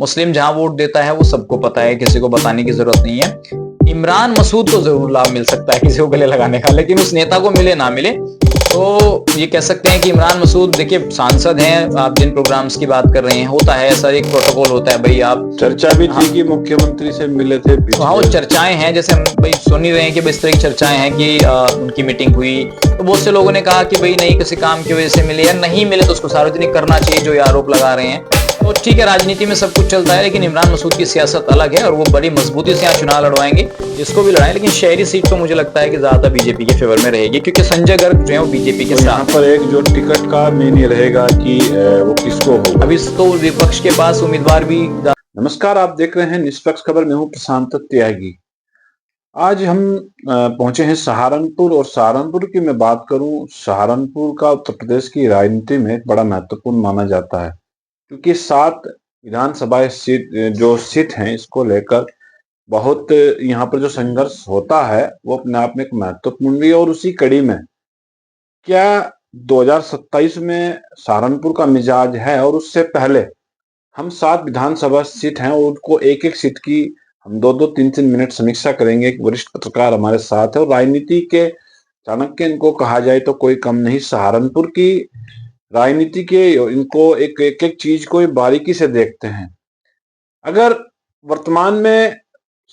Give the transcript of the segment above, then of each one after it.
मुस्लिम जहां वोट देता है वो सबको पता है, किसी को बताने की जरूरत नहीं है। इमरान मसूद को जरूर लाभ मिल सकता है किसी को गले लगाने का, लेकिन उस नेता को मिले ना मिले तो ये कह सकते हैं कि इमरान मसूद देखिए सांसद हैं, आप जिन प्रोग्राम्स की बात कर रहे हैं होता है ऐसा एक प्रोटोकॉल होता है भाई। आप चर्चा भी थी कि मुख्यमंत्री से मिले थे, हाँ वो चर्चाएं हैं, जैसे हम भाई सुन ही रहे हैं कि इस तरह की चर्चाएं हैं कि उनकी मीटिंग हुई तो बहुत से लोगों ने कहा कि भाई नहीं किसी काम की वजह से मिले या नहीं मिले तो उसको सार्वजनिक करना चाहिए, जो ये आरोप लगा रहे हैं। तो ठीक है, राजनीति में सब कुछ चलता है, लेकिन इमरान मसूद की सियासत अलग है और वो बड़ी मजबूती से यहाँ चुनाव लड़वाएंगे, जिसको भी लड़ाएं। लेकिन शहरी सीट तो मुझे लगता है कि ज्यादा बीजेपी के फेवर में रहेगी, क्योंकि संजय गर्ग जो है वो बीजेपी के साथ। यहाँ पर एक जो टिकट का मेन रहेगा कि वो किसको होगा। अभी तो विपक्ष के पास उम्मीदवार भी। नमस्कार, आप देख रहे हैं निष्पक्ष खबर। मैं हूँ प्रशांत त्यागी। आज हम पहुंचे हैं सहारनपुर, और सहारनपुर की मैं बात करूं, सहारनपुर का उत्तर प्रदेश की राजनीति में बड़ा महत्वपूर्ण माना जाता है, क्योंकि 7 विधानसभा सीट जो सीट हैं इसको लेकर बहुत यहाँ पर जो संघर्ष होता है वो अपने आप में एक महत्वपूर्ण भी है। और उसी कड़ी में क्या 2027 में सहारनपुर का मिजाज है, और उससे पहले हम 7 विधानसभा सीट हैं और उनको एक एक सीट की हम 2-2, 3-3 मिनट समीक्षा करेंगे। एक वरिष्ठ पत्रकार हमारे साथ है और राजनीति के चाणक्य इनको कहा जाए तो कोई कम नहीं। सहारनपुर की राजनीति के इनको एक एक चीज को बारीकी से देखते हैं। अगर वर्तमान में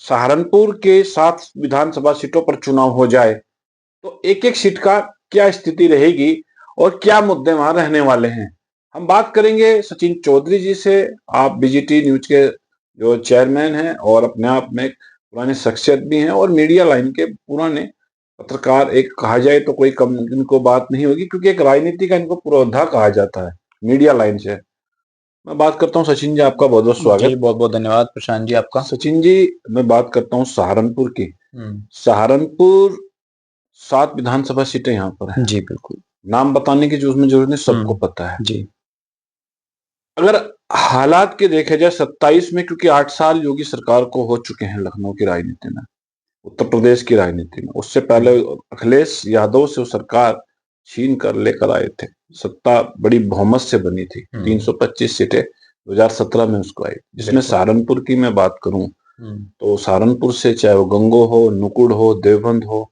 सहारनपुर के 7 विधानसभा सीटों पर चुनाव हो जाए तो एक एक सीट का क्या स्थिति रहेगी और क्या मुद्दे वहां रहने वाले हैं, हम बात करेंगे सचिन चौधरी जी से। आप बीजीटी न्यूज के जो चेयरमैन हैं और अपने आप में पुरानी शख्सियत भी हैं और मीडिया लाइन के पुराने पत्रकार, एक कहा जाए तो कोई कम इनको बात नहीं होगी, क्योंकि एक राजनीति का इनको पुरोधा कहा जाता है मीडिया लाइन से। मैं बात करता हूं सचिन जी, आपका बहुत बहुत स्वागत। बहुत बहुत धन्यवाद प्रशांत जी आपका। सचिन जी, मैं बात करता हूँ सहारनपुर की। सहारनपुर 7 विधानसभा सीटें यहाँ पर हैं। जी बिल्कुल, नाम बताने की जो उसमें जरूरत नहीं, सबको पता है जी। अगर हालात के देखे जाए 27 में, क्योंकि 8 साल योगी सरकार को हो चुके हैं लखनऊ की राजनीति में, उत्तर प्रदेश की राजनीति में। उससे पहले अखिलेश यादव से वो सरकार छीन कर लेकर आए थे, सत्ता बड़ी बहुमत से बनी थी, 325 सीटें 2017 में उसको आई। जिसमें सहारनपुर की मैं बात करूं तो सहारनपुर से चाहे वो गंगो हो, नुकुड़ हो, देवबंद हो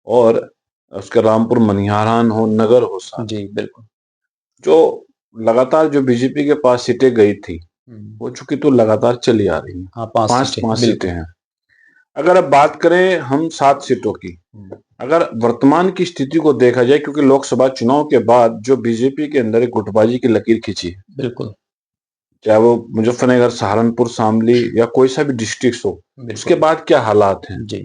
और उसके रामपुर मनिहारान हो, नगर हो, जी बिल्कुल, जो लगातार जो बीजेपी के पास सीटें गई थी वो चूंकि तो लगातार चली आ रही है। हाँ, 5 सीटें हैं। अगर अब बात करें हम 7 सीटों की, अगर वर्तमान की स्थिति को देखा जाए, क्योंकि लोकसभा चुनाव के बाद जो बीजेपी के अंदर एक गुटबाजी की लकीर खींची है, बिल्कुल, चाहे वो मुजफ्फरनगर, सहारनपुर, शामली या कोई सा भी डिस्ट्रिक्ट हो, उसके बाद क्या हालात हैं जी।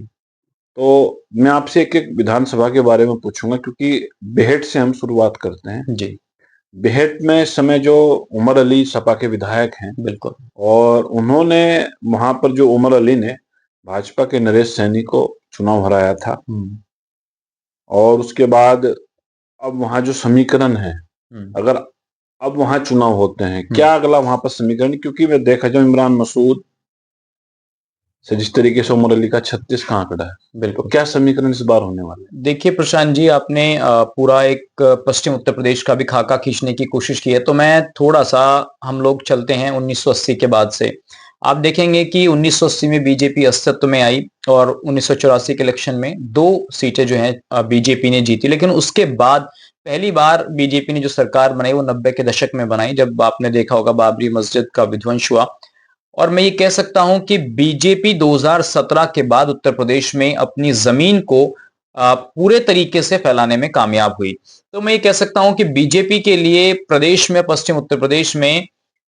तो मैं आपसे एक एक विधानसभा के बारे में पूछूंगा, क्योंकि बेहट से हम शुरुआत करते हैं जी बेहट में इस समय जो उमर अली सपा के विधायक हैं, बिल्कुल, और उन्होंने वहां पर जो उमर अली ने भाजपा के नरेश सैनी को चुनाव हराया था, और उसके बाद अब वहां जो समीकरण है, अगर अब वहां चुनाव होते हैं, क्या अगला वहां पर समीकरण, क्योंकि मैं देखा जाऊं इमरान मसूद से जिस तरीके से उमर अली का 36 का आंकड़ा है, बिल्कुल, क्या समीकरण इस बार होने वाले? देखिए प्रशांत जी, आपने पूरा एक पश्चिम उत्तर प्रदेश का भी खाका खींचने की कोशिश की है, तो मैं थोड़ा सा हम लोग चलते हैं 1980 के बाद से। आप देखेंगे कि 1980 में बीजेपी अस्तित्व में आई और 1984 के इलेक्शन में 2 सीटें जो हैं बीजेपी ने जीती, लेकिन उसके बाद पहली बार बीजेपी ने जो सरकार बनाई वो 90 के दशक में बनाई, जब आपने देखा होगा बाबरी मस्जिद का विध्वंस हुआ। और मैं ये कह सकता हूं कि बीजेपी 2017 के बाद उत्तर प्रदेश में अपनी जमीन को पूरे तरीके से फैलाने में कामयाब हुई। तो मैं ये कह सकता हूं कि बीजेपी के लिए प्रदेश में, पश्चिम उत्तर प्रदेश में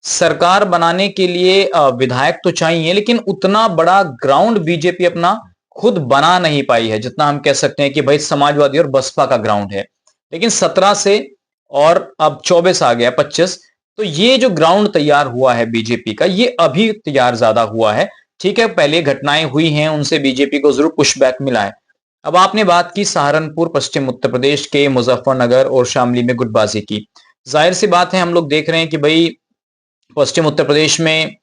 सरकार बनाने के लिए विधायक तो चाहिए, लेकिन उतना बड़ा ग्राउंड बीजेपी अपना खुद बना नहीं पाई है, जितना हम कह सकते हैं कि भाई समाजवादी और बसपा का ग्राउंड है। लेकिन 17 से और अब 24 आ गया, 25, तो ये जो ग्राउंड तैयार हुआ है बीजेपी का, ये अभी तैयार ज्यादा हुआ है। ठीक है, पहले घटनाएं हुई हैं, उनसे बीजेपी को जरूर पुशबैक मिला है। अब आपने बात की सहारनपुर, पश्चिम उत्तर प्रदेश के मुजफ्फरनगर और शामली में गुटबाजी की। जाहिर सी बात है, हम लोग देख रहे हैं कि भाई पश्चिम उत्तर प्रदेश में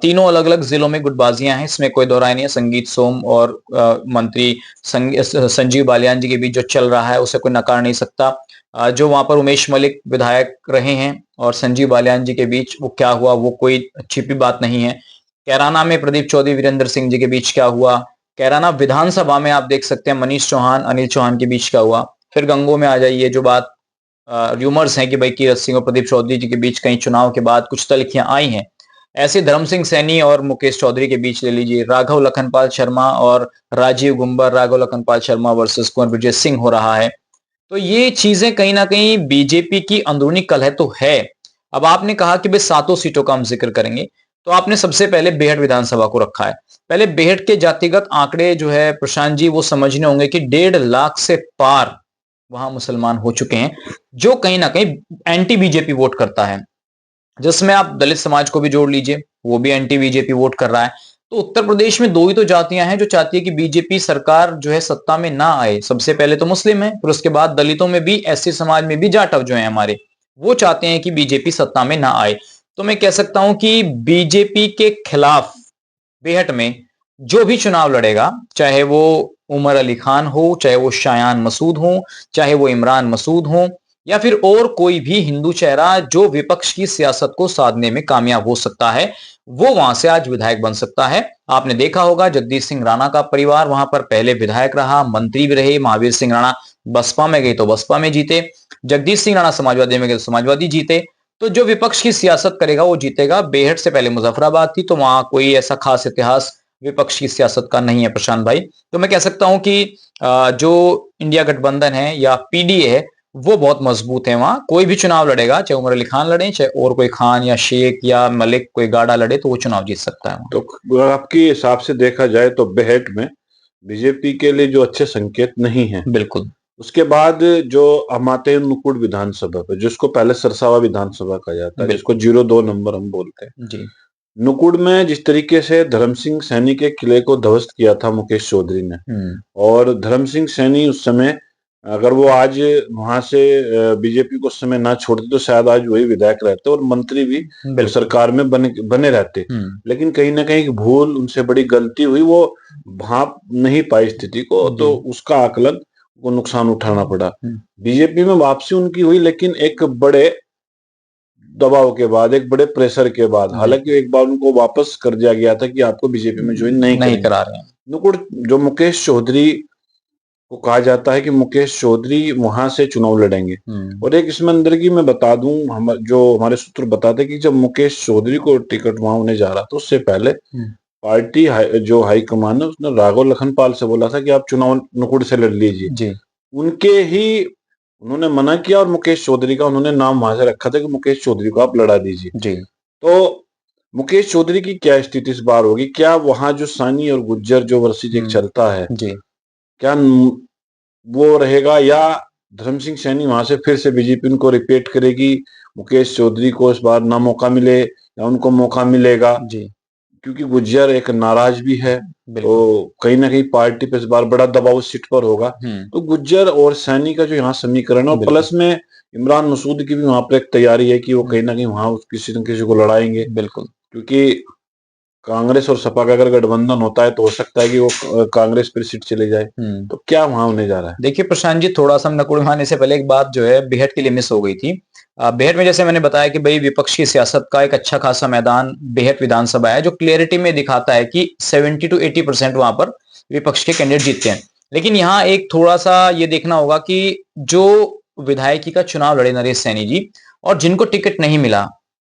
तीनों अलग-अलग जिलों में गुटबाजियां हैं, इसमें कोई दो राय नहीं है। संगीत सोम और मंत्री संजीव बालियान जी के बीच जो चल रहा है उसे कोई नकार नहीं सकता। जो वहां पर उमेश मलिक विधायक रहे हैं और संजीव बालियान जी के बीच वो क्या हुआ, वो कोई छिपी बात नहीं है। कैराना में प्रदीप चौधरी वीरेंद्र सिंह जी के बीच क्या हुआ, कैराना विधानसभा में आप देख सकते हैं मनीष चौहान अनिल चौहान के बीच क्या हुआ। फिर गंगों में आ जाइए, जो बात र्यूमर्स हैं कि भाई कीरत सिंह और प्रदीप चौधरी जी के बीच कहीं चुनाव के बाद कुछ तल्खियां आई हैं, ऐसे धर्म सिंह सैनी और मुकेश चौधरी के बीच ले लीजिए। राघव लखनपाल शर्मा और राजीव गुंबर, राघव लखनपाल शर्मा वर्सेस कुंवर विजय सिंह हो रहा है। तो ये चीजें कहीं ना कहीं बीजेपी की अंदरूनी कलह तो है। अब आपने कहा कि भाई सातों सीटों का हम जिक्र करेंगे, तो आपने सबसे पहले बेहट विधानसभा को रखा है। पहले बेहट के जातिगत आंकड़े जो है प्रशांत जी वो समझने होंगे कि 1.5 लाख से पार वहां मुसलमान हो चुके हैं, जो कहीं ना कहीं एंटी बीजेपी वोट करता है। जिसमें आप दलित समाज को भी जोड़ लीजिए, वो भी एंटी बीजेपी वोट कर रहा है। तो उत्तर प्रदेश में दो ही तो जातियां हैं जो चाहती है कि बीजेपी सरकार जो है सत्ता में ना आए। सबसे पहले तो मुस्लिम है, फिर उसके बाद दलितों में भी, एससी समाज में भी जाटव जो है हमारे, वो चाहते हैं कि बीजेपी सत्ता में ना आए। तो मैं कह सकता हूं कि बीजेपी के खिलाफ बेहट में जो भी चुनाव लड़ेगा, चाहे वो उमर अली खान हो, चाहे वो शायान मसूद हो, चाहे वो इमरान मसूद हो, या फिर और कोई भी हिंदू चेहरा जो विपक्ष की सियासत को साधने में कामयाब हो सकता है, वो वहां से आज विधायक बन सकता है। आपने देखा होगा जगदीश सिंह राणा का परिवार वहां पर पहले विधायक रहा, मंत्री भी रहे। महावीर सिंह राणा बसपा में गए तो बसपा में जीते, जगदीश सिंह राणा समाजवादी में गए तो समाजवादी जीते। तो जो विपक्ष की सियासत करेगा वो जीतेगा। बेहट से पहले मुजफ्फराबाद थी, तो वहां कोई ऐसा खास इतिहास विपक्ष की सियासत का नहीं है प्रशांत भाई। तो मैं कह सकता हूं कि जो इंडिया गठबंधन है या पीडीए है वो बहुत मजबूत है। वहां कोई भी चुनाव लड़ेगा, चाहे उमर अली खान लड़े, चाहे और कोई खान या शेख या मलिक कोई गाड़ा लड़े, तो वो चुनाव जीत सकता है वहां। तो आपके हिसाब से देखा जाए तो बेहट में बीजेपी के लिए जो अच्छे संकेत नहीं है। बिल्कुल। उसके बाद जो हम आते हैं नुकुड़ विधानसभा पे, जिसको पहले सरसावा विधानसभा कहा जाता है, जिसको 02 नंबर हम बोलते हैं जी। नुकुड़ में जिस तरीके से धर्म सिंह सैनी के किले को ध्वस्त किया था मुकेश चौधरी ने, और धर्म सिंह सैनी उस समय अगर वो आज वहां से बीजेपी को उस समय ना छोड़ते तो शायद आज वही विधायक रहते और मंत्री भी सरकार में बने रहते। लेकिन कहीं ना कहीं भूल, उनसे बड़ी गलती हुई, वो भाप नहीं पाई स्थिति को, तो उसका आकलन को नुकसान उठाना पड़ा। बीजेपी में वापसी उनकी हुई, लेकिन एक बड़े दबाव के बाद, एक बड़े प्रेशर के बाद। हालांकि एक बार उनको वापस कर दिया गया था कि आपको बीजेपी में ज्वाइन नहीं करा रहे हैं। नुकुड़ जो मुकेश चौधरी को कहा जाता है कि मुकेश चौधरी वहां से चुनाव लड़ेंगे, और एक इसमें अंदर की मैं बता दूं, जो हमारे सूत्र बताते कि जब मुकेश चौधरी को टिकट वहां होने जा रहा था, उससे पहले पार्टी जो हाईकमान है उसने राघव लखनपाल से बोला था कि आप चुनाव नुकुड़ से लड़ लीजिए। उनके ही उन्होंने मना किया और मुकेश चौधरी का उन्होंने नाम वहां से रखा था कि मुकेश चौधरी को आप लड़ा दीजिए। तो मुकेश चौधरी की क्या स्थिति इस बार होगी? क्या वहां जो सानी और गुज्जर जो वर्सेस एक चलता है, क्या वो रहेगा, या धर्म सिंह सैनी वहां से फिर से बीजेपी उनको रिपीट करेगी, मुकेश चौधरी को इस बार ना मौका मिले या उनको मौका मिलेगा? क्योंकि गुज्जर एक नाराज भी है, तो कहीं ना कहीं पार्टी पे इस बार बड़ा दबाव सीट पर होगा। तो गुज्जर और सैनी का जो यहाँ समीकरण है, और प्लस में इमरान मसूद की भी वहां पर एक तैयारी है कि वो कहीं ना कहीं वहां किसी न किसी को लड़ाएंगे। बिल्कुल, क्योंकि कांग्रेस और सपा का अगर गठबंधन होता है तो हो सकता है कि वो कांग्रेस पर सीट चले जाए। तो क्या वहां होने जा रहा है? देखिए प्रशांत जी, थोड़ा सा नकुड़ में आने से पहले एक बात जो है बेहट के लिए मिस हो गई थी। बेहट में जैसे मैंने बताया कि भाई विपक्ष की सियासत का एक अच्छा खासा मैदान बेहट विधानसभा है, जो क्लियरिटी में दिखाता है कि 70 to 80% वहां पर विपक्ष के कैंडिडेट जीतते हैं। लेकिन यहाँ एक थोड़ा सा ये देखना होगा कि जो विधायकी का चुनाव लड़े नरेश सैनी जी, और जिनको टिकट नहीं मिला,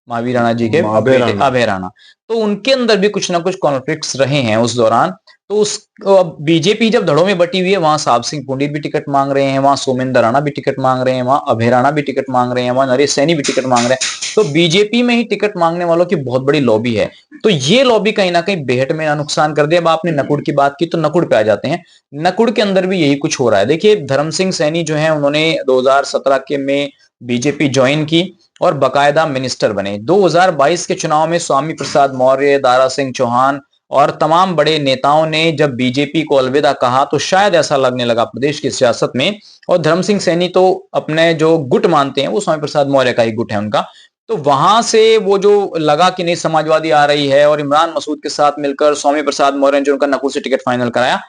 महावीर राणा जी के अभय राणा, तो उनके अंदर भी कुछ ना कुछ कॉन्फ्लिक्ट्स रहे हैं उस दौरान। तो उस बीजेपी जब धड़ों में बटी हुई है, वहां साहब सिंह पुंडित भी टिकट मांग रहे हैं, वहां सोमेंद्र राणा भी टिकट मांग रहे हैं, वहां अभय राणा भी टिकट मांग रहे हैं, वहां नरेश सैनी भी टिकट मांग रहे हैं। तो बीजेपी में ही टिकट मांगने वालों की बहुत बड़ी लॉबी है। तो ये लॉबी कहीं ना कहीं बेहट में नुकसान कर दे। अब आपने नकुड़ की बात की, तो नकुड़ पे आ जाते हैं। नकुड़ के अंदर भी यही कुछ हो रहा है। देखिए धर्म सिंह सैनी जो है, उन्होंने 2017 के में बीजेपी ज्वाइन की और बकायदा मिनिस्टर बने। 2022 के चुनाव में स्वामी प्रसाद मौर्य, दारा सिंह चौहान और तमाम बड़े नेताओं ने जब बीजेपी को अलविदा कहा, तो शायद ऐसा लगने लगा प्रदेश की सियासत में, और धर्म सिंह सैनी तो अपने जो गुट मानते हैं वो स्वामी प्रसाद मौर्य का ही गुट है उनका, तो वहां से वो जो लगा कि नहीं समाजवादी आ रही है और इमरान मसूद के साथ मिलकर स्वामी प्रसाद मौर्य ने जो उनका नकुल से टिकट फाइनल कराया,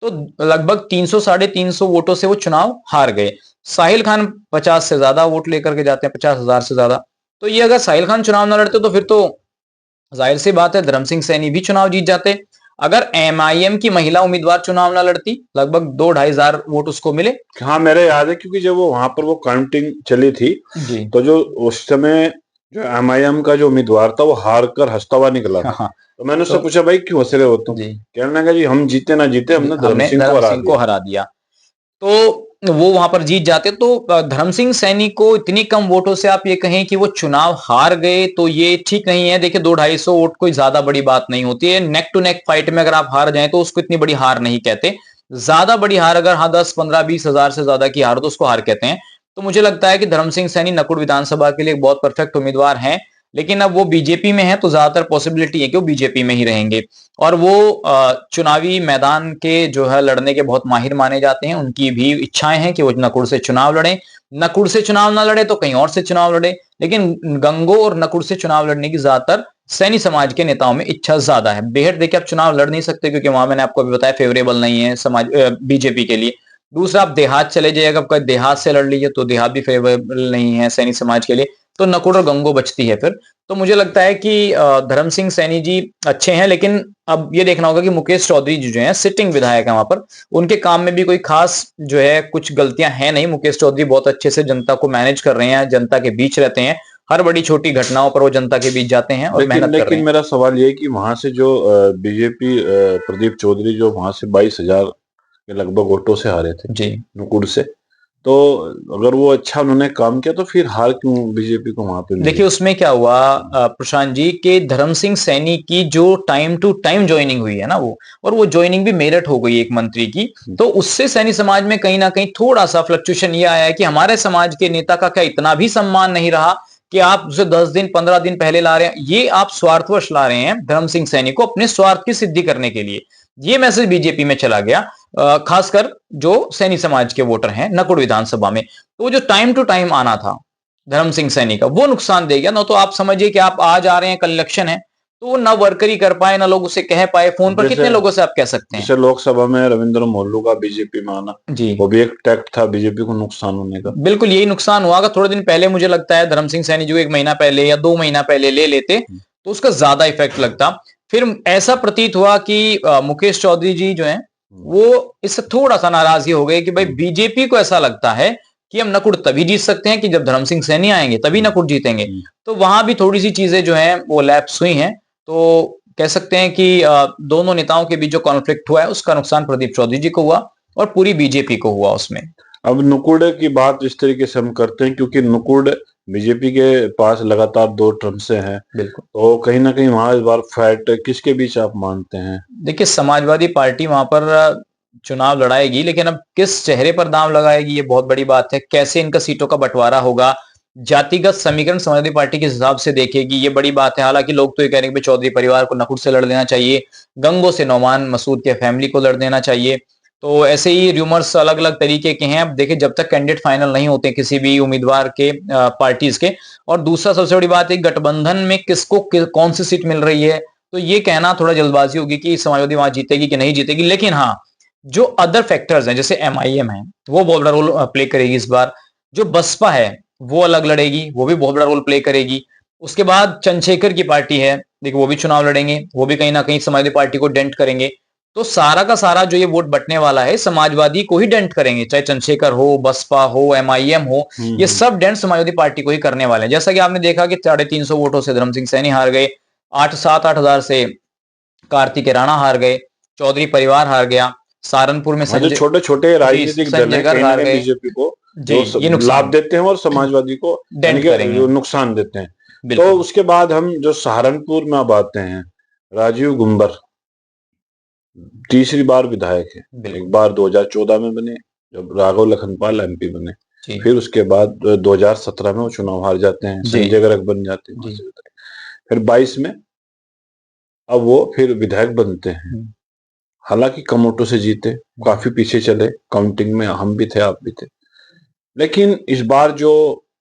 तो लगभग 300 साढ़े 300 वोटों से वो चुनाव हार गए। साहिल खान 50 से ज्यादा वोट लेकर के जाते हैं, 50,000 से ज्यादा। तो ये अगर साहिल खान चुनाव ना लड़ते तो फिर तो जाहिर सी बात है धर्म सिंह सैनी भी चुनाव जीत जाते। अगर एमआईएम की महिला उम्मीदवार चुनाव ना लड़ती, लगभग 2-2,500 वोट उसको मिले। हाँ, मेरे याद है, क्योंकि जब वो वहां पर वो काउंटिंग चली थी, जी। तो जो उस समय जो एमआईएम का जो उम्मीदवार था वो हार कर हंसता हुआ निकला हाँ था। हाँ। तो मैंने उससे तो पूछा, भाई क्यों हंस रहे हो तुम? जी कहने लगा, जी हम जीते ना जीते, हमने धर्म हमने सिंह को धर्म हरा सिंह को दिया। हरा दिया। तो वो वहां पर जीत जाते। तो धर्म सिंह सैनी को इतनी कम वोटों से आप ये कहें कि वो चुनाव हार गए, तो ये ठीक नहीं है। देखिए 200-250 वोट कोई ज्यादा बड़ी बात नहीं होती है। नेक टू नेक फाइट में अगर आप हार जाएं तो उसको इतनी बड़ी हार नहीं कहते। ज्यादा बड़ी हार अगर हाँ 10-15-20 हजार से ज्यादा की हार तो उसको हार कहते हैं। तो मुझे लगता है कि धर्म सिंह सैनी नकुड़ विधानसभा के लिए एक बहुत परफेक्ट उम्मीदवार हैं। लेकिन अब वो बीजेपी में है तो ज्यादातर पॉसिबिलिटी है कि वो बीजेपी में ही रहेंगे। और वो चुनावी मैदान के जो है लड़ने के बहुत माहिर माने जाते हैं। उनकी भी इच्छाएं हैं कि वो नकुड़ से चुनाव लड़ें। नकुड़ से चुनाव ना लड़े तो कहीं और से चुनाव लड़े, लेकिन गंगो और नकुड़ से चुनाव लड़ने की ज्यादातर सैनी समाज के नेताओं में इच्छा ज्यादा है। बेहद देखिए आप चुनाव लड़ नहीं सकते क्योंकि वहां मैंने आपको अभी बताया फेवरेबल नहीं है समाज बीजेपी के लिए। दूसरा आप देहात चले जाइएगा, आप देहात से लड़ लीजिए तो देहात भी फेवरेबल नहीं है सैनी समाज के लिए। तो नकुड़ और गंगो बचती है फिर। तो मुझे लगता है कि धर्म सिंह सैनी जी अच्छे हैं, लेकिन अब ये देखना होगा कि मुकेश चौधरी जी जो हैं सिटिंग विधायक है वहां पर, उनके काम में भी कोई खास जो है कुछ गलतियां हैं नहीं। मुकेश चौधरी बहुत अच्छे से जनता को मैनेज कर रहे हैं, जनता के बीच रहते हैं। हर बड़ी छोटी घटनाओं पर वो जनता के बीच जाते हैं और लेकिन मेहनत कर रहे लेकिन हैं। मेरा सवाल ये है कि वहां से जो बीजेपी प्रदीप चौधरी जो वहां से 22,000 के लगभग वोटों से हारे थे जी नुकुड़ से, तो अगर वो अच्छा उन्होंने काम किया तो फिर हार क्यों बीजेपी को वहां पे मिली? देखिए उसमें क्या हुआ प्रशांत जी के धर्म सिंह सैनी की जो टाइम टू टाइम ज्वाइनिंग हुई है ना वो, और वो ज्वाइनिंग भी मेरठ हो गई एक मंत्री की। तो उससे सैनी समाज में कहीं ना कहीं थोड़ा सा फ्लक्चुएशन ये आया है कि हमारे समाज के नेता का क्या इतना भी सम्मान नहीं रहा कि आप उसे 10 दिन 15 दिन पहले ला रहे हैं। ये आप स्वार्थवश ला रहे हैं धर्म सिंह सैनी को अपने स्वार्थ की सिद्धि करने के लिए। ये मैसेज बीजेपी में चला गया, खासकर जो सैनी समाज के वोटर हैं नकुड़ विधानसभा में। तो जो टाइम टू टाइम आना था धर्म सिंह सैनी का, वो नुकसान दे गया ना। तो आप समझिए कि आप आज आ रहे हैं, कल इलेक्शन है, तो वो ना वर्करी कर पाए ना लोग उसे कह पाए। फोन पर जैसे कितने लोगों से आप कह सकते हैं। जैसे लोकसभा में रविंद्र मोल्लू का बीजेपी में आना, जी वो भी एक टैक्ट था बीजेपी को नुकसान होने का। बिल्कुल यही नुकसान हुआ। अगर थोड़े दिन पहले मुझे लगता है धर्म सिंह सैनी जो 1 महीना पहले या 2 महीना पहले ले लेते तो उसका ज्यादा इफेक्ट लगता। फिर ऐसा प्रतीत हुआ कि मुकेश चौधरी जी जो है वो इससे थोड़ा सा नाराज हो गए कि भाई बीजेपी को ऐसा लगता है कि हम नकुड़ तभी जीत सकते हैं कि जब धर्म सिंह सैनी आएंगे तभी नकुड़ जीतेंगे। तो वहां भी थोड़ी सी चीजें जो है वो लैप्स हुई हैं। तो कह सकते हैं कि दोनों नेताओं के बीच जो कॉन्फ्लिक्ट हुआ है उसका नुकसान प्रदीप चौधरी जी को हुआ और पूरी बीजेपी को हुआ उसमें। अब नुकुड़ की बात इस तरीके से हम करते हैं क्योंकि नुकुड़ बीजेपी के पास लगातार 2 टर्म से हैं, बिल्कुल। तो कहीं ना कहीं वहां इस बार फाइट किसके बीच आप मानते हैं? देखिए समाजवादी पार्टी वहां पर चुनाव लड़ाएगी, लेकिन अब किस चेहरे पर दांव लगाएगी ये बहुत बड़ी बात है। कैसे इनका सीटों का बंटवारा होगा, जातिगत समीकरण समाजवादी पार्टी के हिसाब से देखेगी, ये बड़ी बात है। हालांकि लोग तो ये कह रहे हैं कि चौधरी परिवार को नकुड़ से लड़ देना चाहिए, गंगो से नौमान मसूद के फैमिली को लड़ देना चाहिए। तो ऐसे ही र्यूमर्स अलग अलग तरीके के हैं। अब देखिए जब तक कैंडिडेट फाइनल नहीं होते किसी भी उम्मीदवार के पार्टीज के। और दूसरा सबसे बड़ी बात है गठबंधन में किसको कौन सी सीट मिल रही है, तो ये कहना थोड़ा जल्दबाजी होगी कि समाजवादी वहां जीतेगी कि नहीं जीतेगी। लेकिन हाँ जो अदर फैक्टर्स हैं जैसे एमआईएम है वो बहुत बड़ा रोल प्ले करेगी इस बार। जो बसपा है वो अलग लड़ेगी, वो भी बहुत बड़ा रोल प्ले करेगी। उसके बाद चंद्रशेखर की पार्टी है, देखिए वो भी चुनाव लड़ेंगे, वो भी कहीं ना कहीं समाजवादी पार्टी को डेंट करेंगे। तो सारा का सारा जो ये वोट बटने वाला है समाजवादी को ही डेंट करेंगे, चाहे चंद्रशेखर हो, बसपा हो, एमआईएम हो। ये सब डेंट समाजवादी पार्टी को ही करने वाले हैं। जैसा कि आपने देखा कि 350 वोटों से धर्म सिंह सैनी हार गए, 8-7-8 हजार से कार्तिक राणा हार गए, चौधरी परिवार हार गया, सहारनपुर में हाँ, जो संजय छोटे छोटे जी राजनीतिक दल संजय हैं गर्ग कहीं ना हार कहीं गए। बीजेपी को जी जो ये लाभ नुकसान देते हैं और समाजवादी को यानी डेंट कि करेंगे। नुकसान देते हैं। तो बिल्कुल। उसके बाद हम जो सहारनपुर में अब आते हैं, राजीव गुंबर तीसरी बार विधायक है। एक बिल्कुल। बार 2014 में बने जब राघव लखनपाल एमपी बने, जी फिर उसके बाद 2017 में वो चुनाव हार जाते हैं, जी संजय गर्ग बन जाते हैं वहां जी। से विधायक। फिर 22 में अब वो फिर विधायक बनते हैं। हम्म, हालांकि कम वोटों से जीते, काफी पीछे चले, काउंटिंग में हम भी थे आप भी थे। लेकिन इस बार जो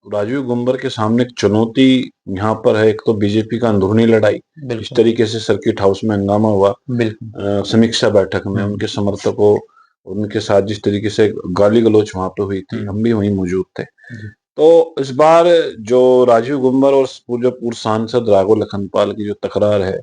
राजीव गुंबर के सामने एक चुनौती यहाँ पर है। एक तो बीजेपी का अंदरूनी लड़ाई, इस बिल्कुल, तरीके से सर्किट हाउस में हंगामा हुआ, बिल्कुल। समीक्षा बैठक में हुँ, उनके समर्थकों, उनके साथ जिस तरीके से गाली गलौच वहां पे हुई थी, हुँ, हम भी वहीं मौजूद थे। जी। तो इस बार जो राजीव गुंबर और जो पूर्व सांसद राघव लखनपाल की जो तकरार है,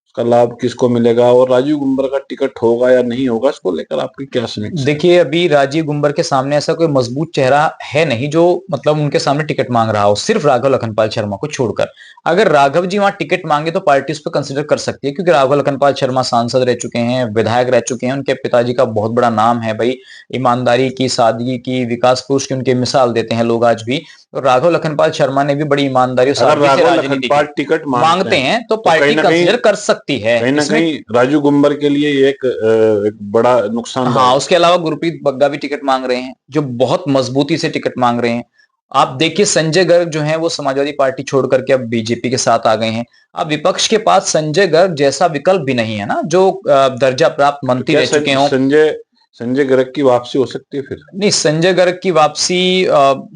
उसका लाभ किसको मिलेगा और राजीव गुंबर का टिकट होगा या नहीं होगा, इसको लेकर आपकी क्या समीक्षा है? देखिए, अभी राजीव गुंबर के सामने ऐसा कोई मजबूत चेहरा है नहीं जो मतलब उनके सामने टिकट माँग रहा हो, सिर्फ राघव लखनपाल शर्मा को छोड़कर। अगर राघव जी वहाँ टिकट माँगे तो पार्टी उस पे कंसिडर कर सकती है क्योंकि राघव लखनपाल शर्मा सांसद रह चुके हैं, विधायक रह चुके हैं, उनके पिताजी का बहुत बड़ा नाम है भई, ईमानदारी की, सादगी की, विकास पुरुष की उनकी मिसाल देते हैं लोग आज भी। तो राघव लखनपाल शर्मा ने भी बड़ी ईमानदारी और अगर सादगी से राघव राजनीति लखनपाल की। टिकट मांगते माँगते हैं, हैं तो तो पार्टी कंसिडर कर सकती है। कहीं ना इसमें कहीं राजू गुंबर के लिए ये एक बड़ा हाँ, नुकसानदायक है। उसके अलावा गुरप्रीत बग्गा भी टिकट माँग रहे हैं, जो बहुत मजबूती से टिकट माँग रहे हैं। आप देखिए संजय गर्ग जो हैं वो समाजवादी पार्टी छोड़ करके अब बीजेपी के साथ आ गए हैं। अब विपक्ष के पास संजय गर्ग जैसा विकल्प भी नहीं है ना जो दर्जा प्राप्त तो मंत्री क्या रह चुके हों। संजय संजय गर्ग की वापसी हो सकती है फिर? नहीं, संजय गर्ग की वापसी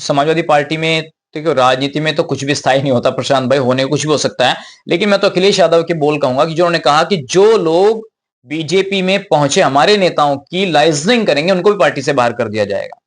समाजवादी पार्टी में देखिए राजनीति में तो कुछ भी स्थायी नहीं होता प्रशांत भाई, होने को कुछ भी हो सकता है। लेकिन मैं तो अखिलेश यादव के बोल कहूंगा कि जो उन्होंने कहा कि जो लोग बीजेपी में पहुंचे हमारे नेताओं की लाइजनिंग करेंगे उनको भी पार्टी से बाहर कर दिया जाएगा।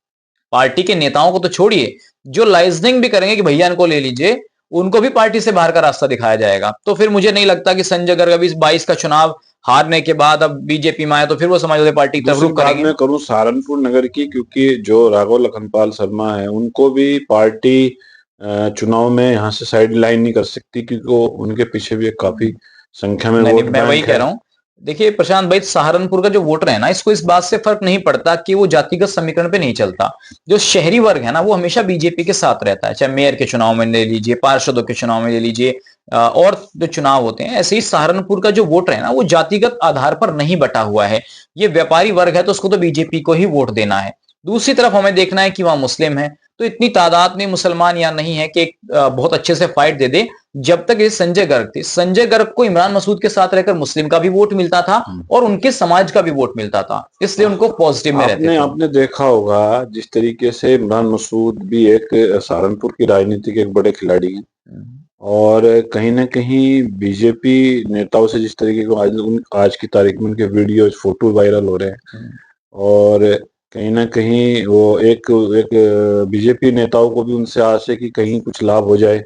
पार्टी के नेताओं को तो छोड़िए, जो लाइजनिंग भी करेंगे कि भैया इनको ले लीजिए, उनको भी पार्टी से बाहर का रास्ता दिखाया जाएगा। तो फिर मुझे नहीं लगता कि संजय गर्ग अभी इस 22 का चुनाव हारने के बाद अब बीजेपी में आए तो फिर वो समाजवादी पार्टी की तरफ दूसरी रुख बात करेंगे। मैं करूं सहारनपुर नगर की, क्योंकि जो राघव लखनपाल शर्मा है उनको भी पार्टी चुनाव में यहाँ से साइड लाइन नहीं कर सकती, क्योंकि वो उनके पीछे भी एक काफी संख्या में नहीं, नहीं, वोट मैं वही बैंक कह है। रहा हूँ। देखिए प्रशांत भाई, सहारनपुर का जो वोटर है ना, इसको इस बात से फर्क नहीं पड़ता कि वो जातिगत समीकरण पे नहीं चलता। जो शहरी वर्ग है ना, वो हमेशा बीजेपी के साथ रहता है, चाहे मेयर के चुनाव में ले लीजिए, पार्षदों के चुनाव में ले लीजिए, और जो चुनाव होते हैं, ऐसे ही सहारनपुर का जो वोटर है ना, वो जातिगत आधार पर नहीं बटा हुआ है। ये व्यापारी वर्ग है तो उसको तो बीजेपी को ही वोट देना है। दूसरी तरफ हमें देखना है कि वहां मुस्लिम है, तो इतनी तादाद में मुसलमान यहाँ नहीं है कि बहुत अच्छे से फाइट दे दे। जब तक ये संजय गर्ग थे, संजय गर्ग को इमरान मसूद के साथ रहकर मुस्लिम का भी वोट मिलता था हम्म। और उनके समाज का भी वोट मिलता था, इसलिए उनको पॉजिटिव में रहते आपने थे। आपने देखा होगा जिस तरीके से इमरान मसूद भी एक सहारनपुर की राजनीति के एक बड़े खिलाड़ी हैं, और कहीं ना कहीं बीजेपी नेताओं से जिस तरीके को आज की तारीख में उनके वीडियो फोटो वायरल हो रहे हैं, और कहीं ना कहीं वो एक एक बीजेपी नेताओं को भी उनसे आस है कि कहीं कुछ लाभ हो जाए।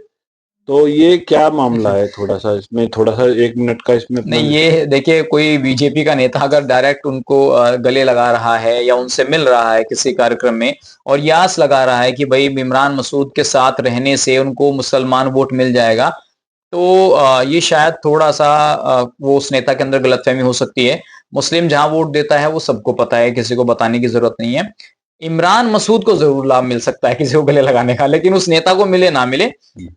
तो ये क्या मामला है? थोड़ा सा इसमें, थोड़ा सा 1 मिनट का इसमें अपना नहीं, ये देखिए कोई बीजेपी का नेता अगर डायरेक्ट उनको गले लगा रहा है या उनसे मिल रहा है किसी कार्यक्रम में और ये आस लगा रहा है कि भाई इमरान मसूद के साथ रहने से उनको मुसलमान वोट मिल जाएगा, तो ये शायद थोड़ा-सा वो उस नेता के अंदर गलतफ़हमी हो सकती है। मुस्लिम जहाँ वोट देता है वो सबको पता है, किसी को बताने की ज़रूरत नहीं है। इमरान मसूद को ज़रूर लाभ मिल सकता है किसी को गले लगाने का, लेकिन उस नेता को मिले ना मिले,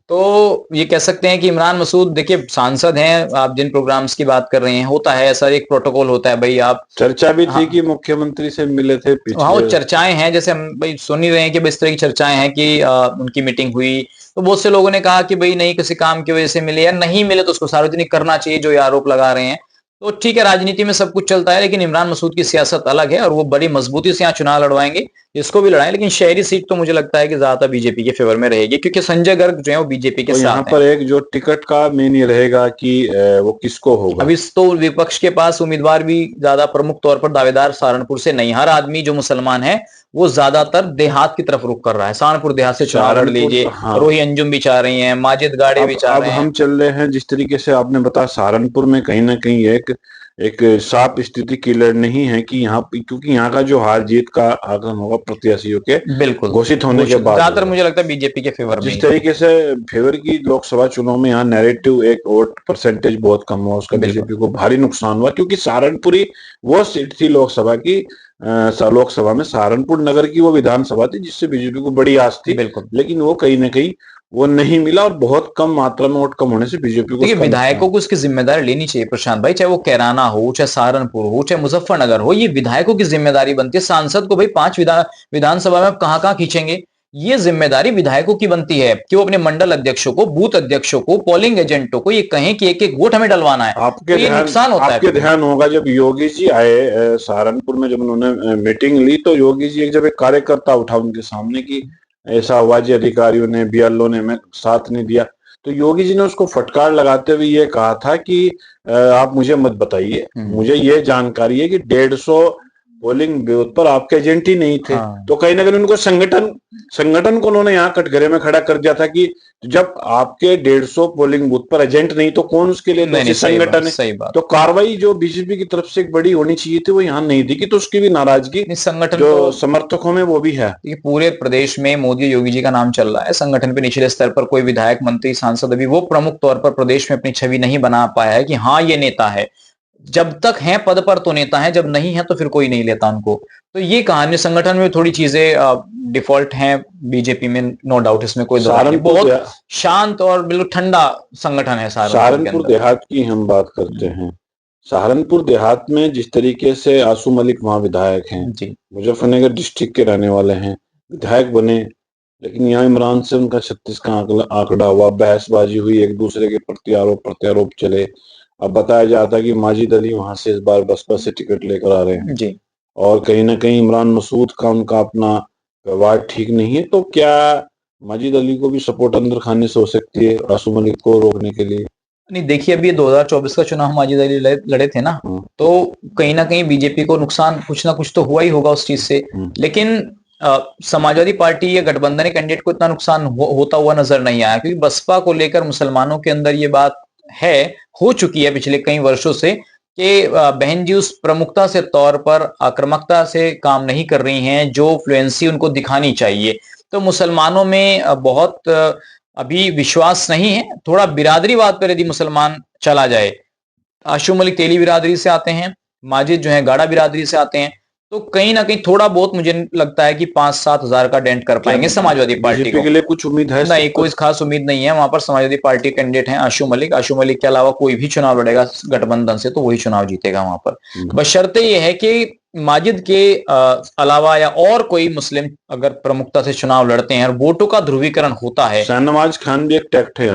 तो ये कह सकते हैं कि इमरान मसूद देखिए सांसद हैं, आप जिन प्रोग्राम्स की बात कर रहे हैं, होता है ऐसा एक प्रोटोकॉल होता है भई आप। चर्चा भी थी हाँ। कि मुख्यमंत्री से मिले थे हाँ, वो पिछले। चर्चाएँ हैं जैसे हम भई सुन ही रहे हैं कि भई इस तरह की चर्चाएँ हैं कि उनकी मीटिंग हुई, तो बहुत से लोगों ने कहा कि भई नहीं किसी काम की वजह से मिले या नहीं मिले तो उसको सार्वजनिक करना चाहिए जो ये आरोप लगा रहे हैं। तो ठीक है, राजनीति में सब कुछ चलता है, लेकिन इमरान मसूद की सियासत अलग है और वो बड़ी मजबूती से यहाँ चुनाव लड़वाएँगे, इसको भी लड़ाएँ, लेकिन शहरी सीट तो मुझे लगता है कि ज़्यादातर बीजेपी के फेवर में रहेगी क्योंकि संजय गर्ग जो है वो बीजेपी के तो यहाँ साथ हैं। पर एक जो टिकट का मेन ये रहेगा कि वो किसको होगा। अब इस तो विपक्ष के पास उम्मीदवार भी ज्यादा प्रमुख तौर पर दावेदार सहारनपुर से नहीं, हर आदमी जो मुसलमान है वो ज्यादातर देहात की तरफ रुख कर रहा है, सहारनपुर देहात से चुनाव लड़ सहारनपुर, लीजिए, हाँ। रोही अंजुम भी चाह रही हैं, माजिद गाड़े भी चाह अब रहे हैं। हम चल रहे हैं जिस तरीके से आपने बताया, सहारनपुर में कहीं ना कहीं एक एक साफ स्थिति क्लियर नहीं है कि यहाँ क्योंकि यहाँ का जो हार जीत का आकलन होगा प्रत्याशियों के बिल्कुल, घोषित होने के बाद ज्यादातर होगा। मुझे लगता है बीजेपी के फेवर में जिस ही होगा। तरीके से फेवर की लोकसभा चुनाव में यहाँ नैरेटिव एक वोट परसेंटेज बहुत कम हुआ, उसका बिल्कुल, बीजेपी को भारी नुकसान हुआ, क्योंकि सहारनपुरी वो सीट थी लोकसभा की, लोकसभा में सहारनपुर नगर की वो विधानसभा थी जिससे बीजेपी को बड़ी आस थी, बिल्कुल। लेकिन वो कहीं ना कहीं वो नहीं मिला, और बहुत कम मात्रा में वोट कम होने से बीजेपी को देखिए उसका नुकसान। विधायकों को उसकी जिम्मेदारी लेनी चाहिए प्रशांत भाई, चाहे वो कैराना हो, चाहे सहारनपुर हो, चाहे मुजफ्फरनगर हो, ये विधायकों की जिम्मेदारी बनती है। सांसद को भाई 5 विधानसभा में कहाँ कहाँ खींचेंगे, ये जिम्मेदारी विधायकों की बनती है कि वो अपने मंडल अध्यक्षों को, बूथ अध्यक्षों को, पोलिंग एजेंटों को ये कहें कि एक एक वोट हमें डलवाना है, तो ये नुकसान होता है। आपके ध्यान होगा जब योगी जी आए सहारनपुर में, जब उन्होंने मीटिंग ली, तो योगी जी जब एक कार्यकर्ता उठा उनके सामने की ऐसा हुआ जी, अधिकारियों ने, बीएलओ ने मैं साथ नहीं दिया। तो योगी जी ने उसको फटकार लगाते हुए ये कहा था कि आप मुझे मत बताइए, मुझे ये जानकारी है कि 150 पोलिंग बूथ पर आपके एजेंट ही नहीं थे। हाँ। तो कहीं ना कहीं उनको संगठन को उन्होंने यहाँ कटघरे में खड़ा कर दिया था कि जब आपके 150 पोलिंग बूथ पर एजेंट नहीं तो कौन उसके लिए नहीं दोषी? नहीं, सही बात, संगठन है। सही बात। तो कार्रवाई जो बीजेपी की तरफ से एक बड़ी होनी चाहिए थी वो यहाँ नहीं दिखी, तो उसकी भी नाराजगी नहीं, संगठन जो तो समर्थकों में वो भी है। देखिए पूरे प्रदेश में मोदी योगी जी का नाम चल रहा है। संगठन पे निचले स्तर पर कोई विधायक, मंत्री, सांसद अभी वो प्रमुख तौर पर प्रदेश में अपनी छवि नहीं बना पाया है कि हाँ ये नेता है। जब तक हैं पद पर तो नेता हैं, जब नहीं है तो फिर कोई नहीं लेता उनको। तो ये कहानी संगठन में थोड़ी चीजें डिफॉल्ट हैं बीजेपी में, नो डाउट, इसमें कोई दो राय नहीं। बहुत शांत और बिल्कुल ठंडा संगठन है सहारनपुर देहात की हम बात करते हैं। सहारनपुर देहात में जिस तरीके से आसू मलिक वहां विधायक हैं, मुजफ्फरनगर डिस्ट्रिक्ट के रहने वाले हैं, विधायक बने, लेकिन यहाँ इमरान से उनका 36 का आंकड़ा हुआ, बहसबाजी हुई, एक दूसरे के प्रति आरोप प्रत्यारोप चले। अब बताया जाता है कि माजिद अली वहां से इस बार बसपा से टिकट लेकर आ रहे हैं जी। और कहीं ना कहीं इमरान मसूद का उनका अपना व्यवहार ठीक नहीं है। तो क्या माजिद अली को भी सपोर्ट अंदर खाने से हो सकती है आसू मलिक को रोकने के लिए? नहीं, देखिए अभी 2024 का चुनाव माजिद अली लड़े थे ना, तो कहीं ना कहीं बीजेपी को नुकसान कुछ ना कुछ तो हुआ ही होगा उस चीज से। लेकिन समाजवादी पार्टी या गठबंधन कैंडिडेट को इतना नुकसान होता हुआ नजर नहीं आया, क्योंकि बसपा को लेकर मुसलमानों के अंदर ये बात है, हो चुकी है पिछले कई वर्षों से, कि बहन जी उस प्रमुखता से तौर पर आक्रामकता से काम नहीं कर रही हैं जो फ्लुएंसी उनको दिखानी चाहिए। तो मुसलमानों में बहुत अभी विश्वास नहीं है। थोड़ा बिरादरीवाद पर यदि मुसलमान चला जाए, आशू मलिक तेली बिरादरी से आते हैं, माजिद जो है गाड़ा बिरादरी से आते हैं, तो कहीं ना कहीं थोड़ा बहुत मुझे लगता है कि 5-7 हजार का डेंट कर पाएंगे समाजवादी पार्टी को। के लिए कुछ उम्मीद है? नहीं, कोई खास उम्मीद नहीं है। वहां पर समाजवादी पार्टी कैंडिडेट हैं आशू मलिक। आशू मलिक के अलावा कोई भी चुनाव लड़ेगा गठबंधन से तो वही चुनाव जीतेगा वहां पर। बशर्ते ये है कि माजिद के अलावा या और कोई मुस्लिम अगर प्रमुखता से चुनाव लड़ते हैं और वोटों का ध्रुवीकरण होता है। शाहनवाज खान भी एक टैक्ट है,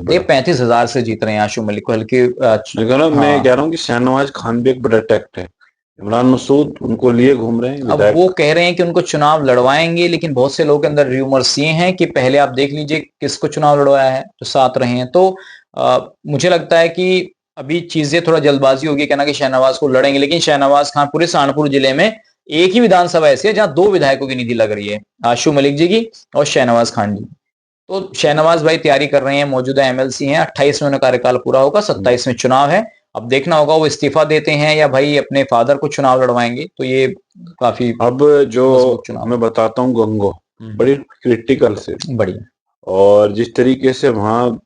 35,000 से जीत रहे हैं आशू मलिक को हल्के। मैं कह रहा हूँ कि शाहनवाज खान भी एक बड़ा टैक्ट है। इमरान मसूद उनको लिए घूम रहे हैं। अब वो कह रहे हैं कि उनको चुनाव लड़वाएंगे, लेकिन बहुत से लोगों के अंदर रूमर्स ये हैं कि पहले आप देख लीजिए किसको चुनाव लड़वाया है तो साथ रहे हैं। तो मुझे लगता है कि अभी चीजें थोड़ा जल्दबाजी होगी कहना कि शहनवाज को लड़ेंगे, लेकिन शहनवाज खान पूरे सहारनपुर जिले में एक ही विधानसभा ऐसी है जहां 2 विधायकों की निधि लग रही है, आशू मलिक जी की और शहनवाज खान जी। तो शहनवाज भाई तैयारी कर रहे हैं, मौजूदा एमएलसी हैं, 28 में उन्हें कार्यकाल पूरा होगा, 27 में चुनाव है। अब देखना होगा वो इस्तीफा देते हैं या भाई अपने फादर को चुनाव लड़वाएंगे। तो ये काफी अब जो मैं बताता हूँ गंगो बड़ी क्रिटिकल से बढ़िया, और जिस तरीके से वहाँ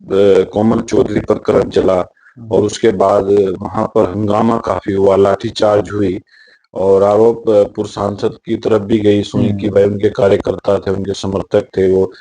कोमल चौधरी पर करंट चला और उसके बाद वहां पर हंगामा काफी हुआ, लाठीचार्ज हुई और आरोप पूर्व सांसद की तरफ भी गई सुनी कि भाई उनके कार्यकर्ता थे, उनके समर्थक थे, वो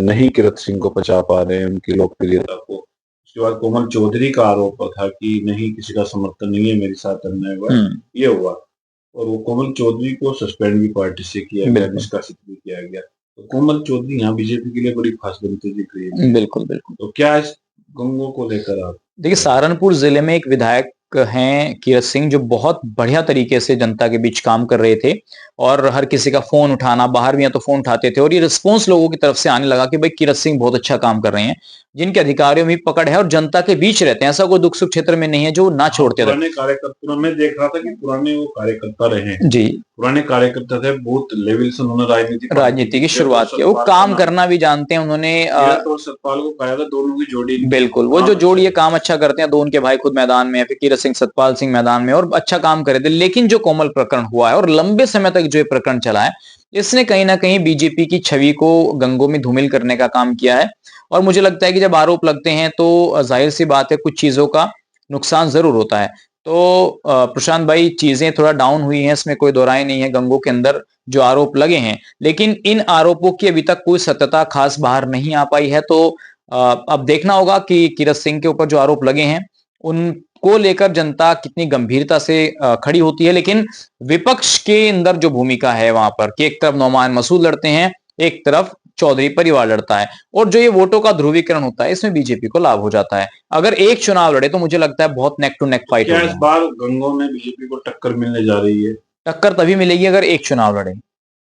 नहीं किरत सिंह को बचा पा रहे हैं, उनकी लोकप्रियता को। उसके बाद कोमल चौधरी का आरोप था कि नहीं किसी का समर्थन नहीं है, मेरे साथ अन्याय हुआ, ये हुआ और वो कोमल चौधरी को सस्पेंड भी पार्टी से किया गया, निष्कासित भी किया गया। तो कोमल चौधरी यहाँ बीजेपी के लिए बड़ी खास बनती दिख रही है। बिल्कुल बिल्कुल। तो क्या इस गंगों को लेकर आप देखिए, सहारनपुर जिले में एक विधायक हैं किरत सिंह, जो बहुत बढ़िया तरीके से जनता के बीच काम कर रहे थे और हर किसी का फोन उठाना, बाहर भी हैं तो फोन उठाते थे और ये रिस्पॉन्स लोगों की तरफ से आने लगा कि भाई किरत सिंह बहुत अच्छा काम कर रहे हैं, जिनके अधिकारियों में पकड़ है और जनता के बीच रहते हैं, ऐसा कोई दुख सुख क्षेत्र में नहीं है जो ना छोड़ते थे। पुराने कार्यकर्ता में देख रहा था कि पुराने वो कार्यकर्ता रहे जी, पुराने कार्यकर्ता थे, बहुत लेवल से उन्होंने राजनीति की शुरुआत की, वो काम करना भी जानते हैं उन्होंने। सतपाल को कहा था दोनों की जोड़ी, बिल्कुल, वो जो जोड़ी ये काम अच्छा करते हैं, दो उनके भाई खुद मैदान में, फिर किरत सिंह सतपाल सिंह मैदान में और अच्छा काम करे थे। लेकिन जो कोमल प्रकरण हुआ है और लंबे समय तक जो ये प्रकरण चला है, इसने कहीं ना कहीं बीजेपी की छवि को गंगों में धूमिल करने का काम किया है। और मुझे लगता है कि जब आरोप लगते हैं तो जाहिर सी बात है कुछ चीजों का नुकसान जरूर होता है। तो प्रशांत भाई, चीजें थोड़ा डाउन हुई हैं, इसमें कोई दो राय नहीं है, गंगों के अंदर जो आरोप लगे हैं, लेकिन इन आरोपों की अभी तक कोई सत्यता खास बाहर नहीं आ पाई है। तो अब देखना होगा कि किरत सिंह के ऊपर जो आरोप लगे हैं उनको लेकर जनता कितनी गंभीरता से खड़ी होती है। लेकिन विपक्ष के अंदर जो भूमिका है वहां पर कि एक तरफ नौमान मसूद लड़ते हैं, एक तरफ चौधरी परिवार लड़ता है, और जो ये वोटों का ध्रुवीकरण होता है इसमें बीजेपी को लाभ हो जाता है। अगर एक चुनाव लड़े तो मुझे लगता है बहुत नेक टू नेक फाइट होगा। इस बार गंगों में बीजेपी को टक्कर मिलने जा रही है? टक्कर तभी मिलेगी अगर एक चुनाव लड़े।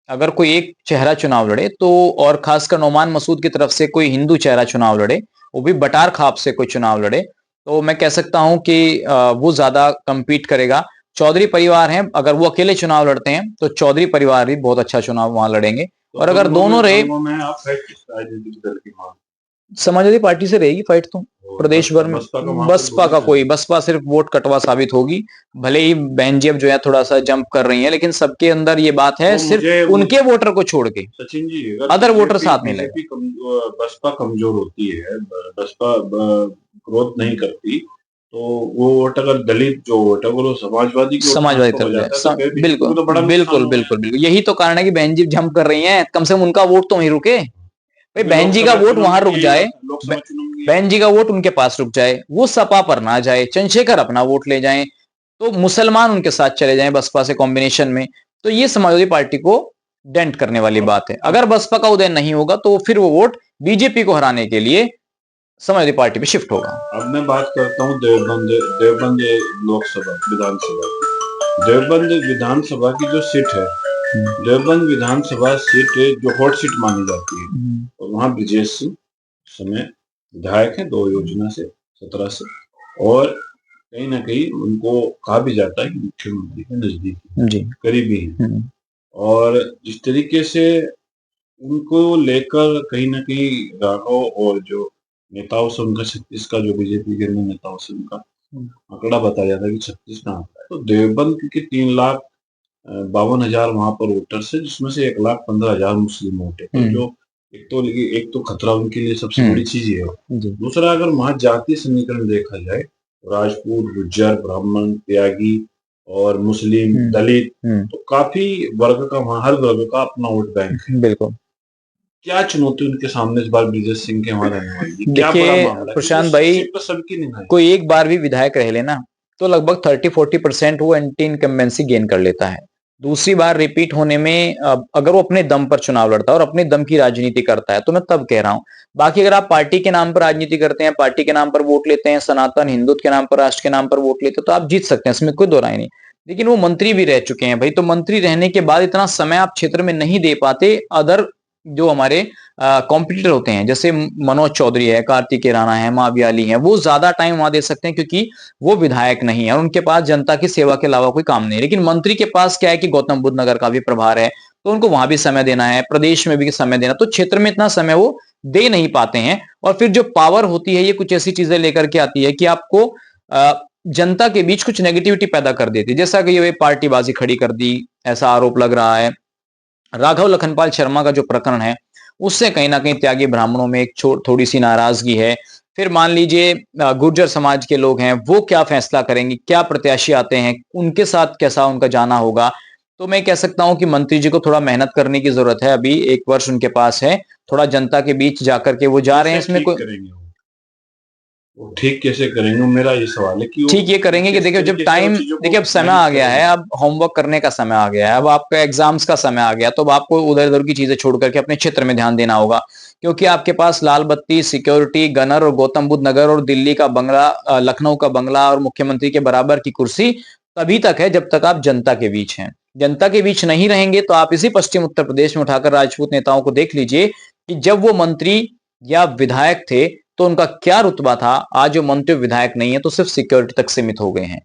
अगर कोई एक चेहरा चुनाव लड़े तो, और खासकर नोमान मसूद की तरफ से कोई हिंदू चेहरा चुनाव लड़े, वो भी बटार खाप से कोई चुनाव लड़े, तो मैं कह सकता हूं कि वो ज्यादा compete करेगा। चौधरी परिवार है, अगर वो अकेले चुनाव लड़ते हैं तो चौधरी परिवार भी बहुत अच्छा चुनाव वहां लड़ेंगे। तो और अगर दोनों रहे, आप किस राजनीतिक दल की मांग? समाजवादी पार्टी से रहेगी फाइट तो प्रदेश भर में। बसपा का कोई, बसपा सिर्फ वोट कटवा साबित होगी। भले ही बहन जी अब जो है थोड़ा सा जंप कर रही है, लेकिन सबके अंदर ये बात है, तो सिर्फ उनके वोटर को छोड़ के सचिन जी, अदर वोटर साथ नहीं लगे। बसपा कमजोर होती है, बसपा ग्रोथ नहीं करती, तो वो वोट अगर दलित जो वोट है वो समाजवादी तरफ जाए, बिल्कुल बिल्कुल बिल्कुल बिल्कुल, यही तो कारण है कि बहन जी जंप कर रही हैं, कम से कम उनका वोट तो वहीं रुके भाई, बहन जी का वोट वहां रुक जाए, बहन जी का वोट उनके पास रुक जाए, वो सपा पर ना जाए, चंद्रशेखर अपना वोट ले जाएं, तो मुसलमान उनके साथ चले जाएं बसपा से कॉम्बिनेशन में, तो ये समाजवादी पार्टी को डेंट करने वाली बात है। अगर बसपा का उदय नहीं होगा तो फिर वो वोट बीजेपी को हराने के लिए समाजवादी पार्टी पे शिफ्ट होगा। अब मैं बात करता हूँ देवबंद लोकसभा विधानसभा की। देवबंद विधानसभा की जो सीट है, देवबंद विधानसभा सीट जो हॉट सीट मानी जाती है, और वहां ब्रजेश सिंह समय विधायक है 2 योजना से 17 से, और कहीं ना कहीं उनको कहा भी जाता है कि मुख्यमंत्री के नजदीक करीबी है, और जिस तरीके से उनको लेकर कहीं ना कहीं राघव और जो नेताओं से उनका 36 का, जो बीजेपी के नेताओं से उनका आंकड़ा बताया जाता है कि 36 का आंकड़ा है, तो देवबंद क्योंकि 3,52,000 वहां पर वोटर्स है, जिसमें से 1,15,000 मुस्लिम वोट है, तो जो एक तो खतरा उनके लिए सबसे बड़ी चीज है। दूसरा, अगर वहां जातीय समीकरण देखा जाए, राजपूत, गुज्जर, ब्राह्मण, त्यागी और मुस्लिम, दलित, तो काफी वर्ग का वहां हर वर्ग का अपना वोट बैंक है। बिल्कुल। क्या चुनौती उनके सामने इस बार ब्रजेश सिंह के वहां रहने वाली? देखिए प्रशांत भाई, कोई एक बार भी विधायक रह लेना तो लगभग 30-40% वो एंटी इनकम्बेंसी गेन कर लेता है। दूसरी बार रिपीट होने में अगर वो अपने दम पर चुनाव लड़ता है और अपने दम की राजनीति करता है तो मैं तब कह रहा हूं। बाकी अगर आप पार्टी के नाम पर राजनीति करते हैं, पार्टी के नाम पर वोट लेते हैं, सनातन हिंदुत्व के नाम पर, राष्ट्र के नाम पर वोट लेते हैं, तो आप जीत सकते हैं, इसमें कोई दो राय नहीं। लेकिन वो मंत्री भी रह चुके हैं भाई, तो मंत्री रहने के बाद इतना समय आप क्षेत्र में नहीं दे पाते। अदर जो हमारे कॉम्पिटिटर होते हैं, जैसे मनोज चौधरी है, कार्तिकेय राणा है, मावियाली है, वो ज्यादा टाइम वहां दे सकते हैं क्योंकि वो विधायक नहीं है और उनके पास जनता की सेवा के अलावा कोई काम नहीं है। लेकिन मंत्री के पास क्या है कि गौतम बुद्ध नगर का भी प्रभार है, तो उनको वहां भी समय देना है, प्रदेश में भी समय देना, तो क्षेत्र में इतना समय वो दे नहीं पाते हैं। और फिर जो पावर होती है ये कुछ ऐसी चीजें लेकर के आती है कि आपको जनता के बीच कुछ नेगेटिविटी पैदा कर देती है, जैसा कि ये पार्टीबाजी खड़ी कर दी, ऐसा आरोप लग रहा है। राघव लखनपाल शर्मा का जो प्रकरण है उससे कहीं ना कहीं त्यागी ब्राह्मणों में एक थोड़ी सी नाराजगी है। फिर मान लीजिए गुर्जर समाज के लोग हैं, वो क्या फैसला करेंगे, क्या प्रत्याशी आते हैं, उनके साथ कैसा उनका जाना होगा। तो मैं कह सकता हूं कि मंत्री जी को थोड़ा मेहनत करने की जरूरत है, अभी 1 वर्ष उनके पास है, थोड़ा जनता के बीच जाकर के वो जा रहे हैं, इसमें कोई वो ठीक कैसे करेंगे, मेरा ये सवाल है कि ठीक ये करेंगे कि देखिए जब टाइम, देखिए अब समय आ गया है, अब होमवर्क करने का समय आ गया है, अब आपका एग्जाम्स का समय आ गया, तो अब आपको उधर उधर की चीजें छोड़ करके अपने क्षेत्र में ध्यान देना होगा, क्योंकि आपके पास लाल बत्ती, सिक्योरिटी, गनर और गौतम बुद्ध नगर और दिल्ली का बंगला, लखनऊ का बंगला और मुख्यमंत्री के बराबर की कुर्सी तभी तक है जब तक आप जनता के बीच हैं। जनता के बीच नहीं रहेंगे तो आप इसी पश्चिम उत्तर प्रदेश में उठाकर राजपूत नेताओं को देख लीजिए कि जब वो मंत्री या विधायक थे तो उनका क्या रुतबा था, आज जो मंत्री विधायक नहीं है तो सिर्फ सिक्योरिटी तक सीमित हो गए हैं।